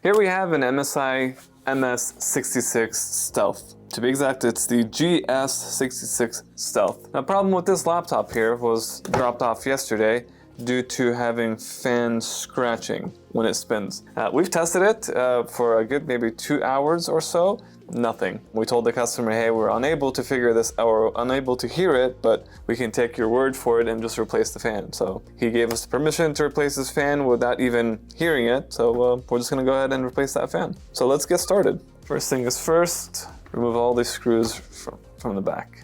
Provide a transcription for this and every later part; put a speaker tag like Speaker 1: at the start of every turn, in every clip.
Speaker 1: Here we have an MSI MS66 Stealth. To be exact, it's the GS66 Stealth. Now, the problem with this laptop here was dropped off yesterday due to having fan scratching when it spins. We've tested it for a good maybe 2 hours or so. Nothing. We told the customer, hey, we're unable to figure this out, or unable to hear it, but we can take your word for it and just replace the fan. So he gave us permission to replace his fan without even hearing it. So we're just gonna go ahead and replace that fan. So let's get started. First thing is first, remove all these screws from the back.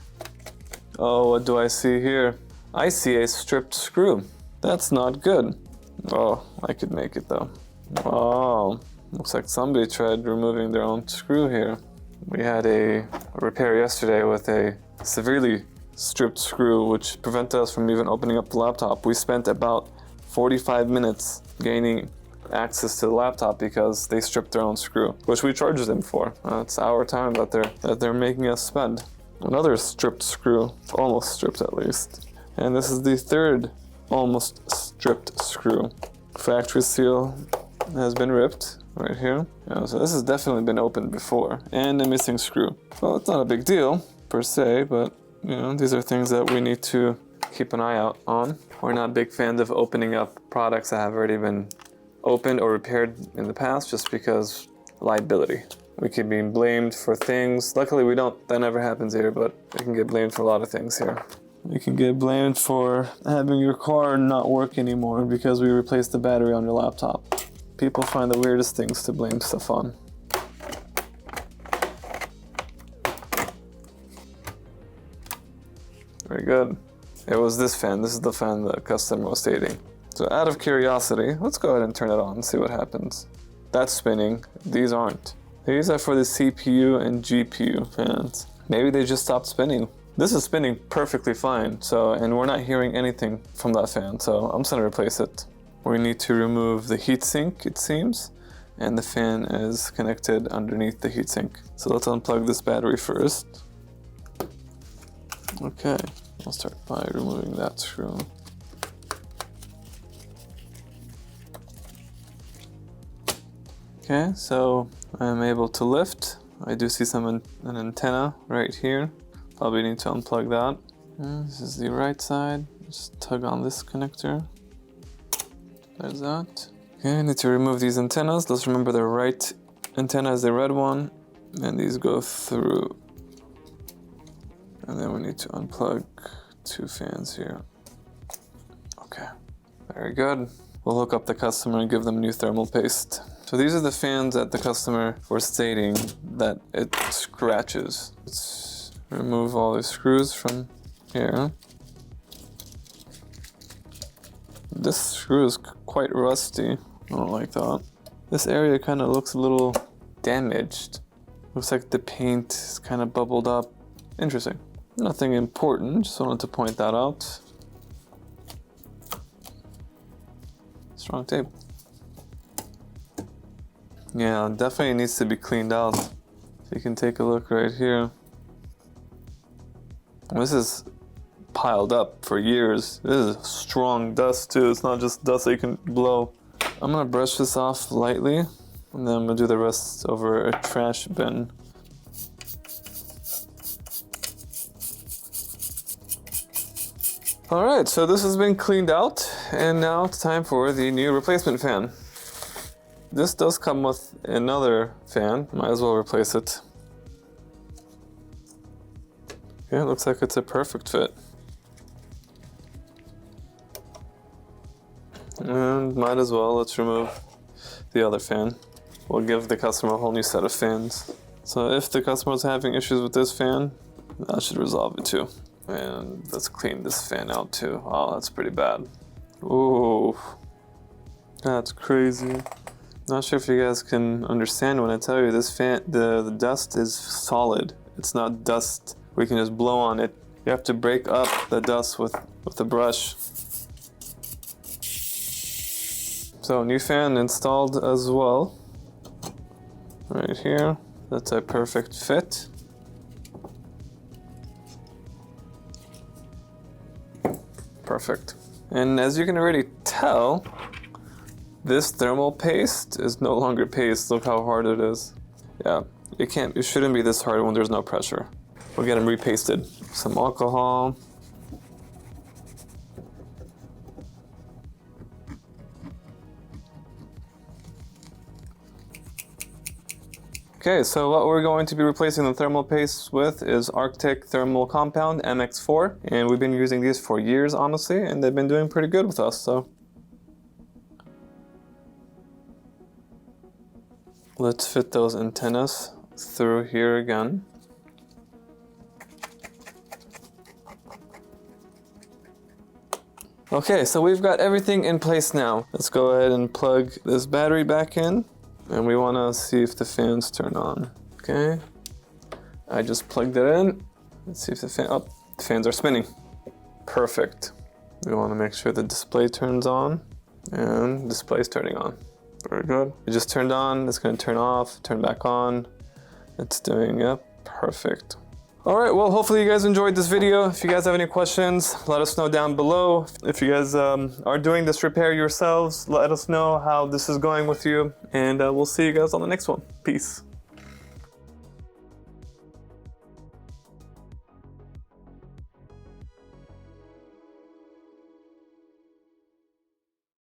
Speaker 1: Oh, what do I see here? I see a stripped screw. That's not good. Oh, I could make it though. Oh, looks like somebody tried removing their own screw here. We had a repair yesterday with a severely stripped screw, which prevented us from even opening up the laptop. We spent about 45 minutes gaining access to the laptop because they stripped their own screw, which we charged them for. It's our time that they're making us spend. Another stripped screw, almost stripped at least. And this is the third almost stripped screw. Factory seal has been ripped right here. So this has definitely been opened before. And a missing screw. Well, it's not a big deal per se, but these are things that we need to keep an eye out on. We're not big fans of opening up products that have already been opened or repaired in the past, just because liability. We can be blamed for things. Luckily we don't, that never happens here, but we can get blamed for a lot of things here. You can get blamed for having your car not work anymore because we replaced the battery on your laptop. People find the weirdest things to blame stuff on. Very good. It was this fan. This is the fan the customer was stating. So out of curiosity, let's go ahead and turn it on and see what happens. That's spinning. These aren't. These are for the CPU and GPU fans. Maybe they just stopped spinning. This is spinning perfectly fine, and we're not hearing anything from that fan, so I'm just gonna replace it. We need to remove the heatsink, it seems, and the fan is connected underneath the heatsink. So let's unplug this battery first. Okay, I'll start by removing that screw. Okay, so I'm able to lift. I do see an antenna right here. Probably need to unplug that. This is the right side. Just tug on this connector. There's that. Okay, I need to remove these antennas. Let's remember the right antenna is the red one, and these go through. And then we need to unplug 2 fans here. Okay, very good. We'll hook up the customer and give them new thermal paste. So these are the fans that the customer was stating that it scratches. Let's remove all the screws from here. This screw is quite rusty. I don't like that. This area kind of looks a little damaged. Looks like the paint is kind of bubbled up. Interesting. Nothing important, just wanted to point that out. Strong tape. Yeah, definitely needs to be cleaned out. So you can take a look right here. This is piled up for years. This is strong dust too. It's not just dust that you can blow. I'm gonna brush this off lightly, and then I'm gonna do the rest over a trash bin. All right, so this has been cleaned out, and now it's time for the new replacement fan. This does come with another fan. Might as well replace it. Okay, it looks like it's a perfect fit. And might as well, let's remove the other fan. We'll give the customer a whole new set of fans. So if the customer is having issues with this fan, that should resolve it too. And let's clean this fan out too. Oh, that's pretty bad. Ooh, that's crazy. Not sure if you guys can understand when I tell you this fan, the dust is solid. It's not dust we can just blow on it. You have to break up the dust with the brush. So new fan installed as well. Right here, that's a perfect fit. Perfect. And as you can already tell, This thermal paste is no longer paste. Look how hard it is. Yeah, it shouldn't be this hard when there's no pressure. We'll get them repasted. Some alcohol. Okay, so what we're going to be replacing the thermal paste with is Arctic Thermal Compound MX4, and we've been using these for years, honestly, and they've been doing pretty good with us, so. Let's fit those antennas through here again. Okay, so we've got everything in place now. Let's go ahead and plug this battery back in. And we want to see if the fans turn on. Okay, I just plugged it in. Let's see if the fans are spinning. Perfect. We want to make sure the display turns on, and display's turning on. Very good. It just turned on. It's going to turn off, turn back on. It's doing it. Perfect. All right, well, hopefully you guys enjoyed this video. If you guys have any questions, let us know down below. If you guys are doing this repair yourselves, let us know how this is going with you. And we'll see you guys on the next one. Peace.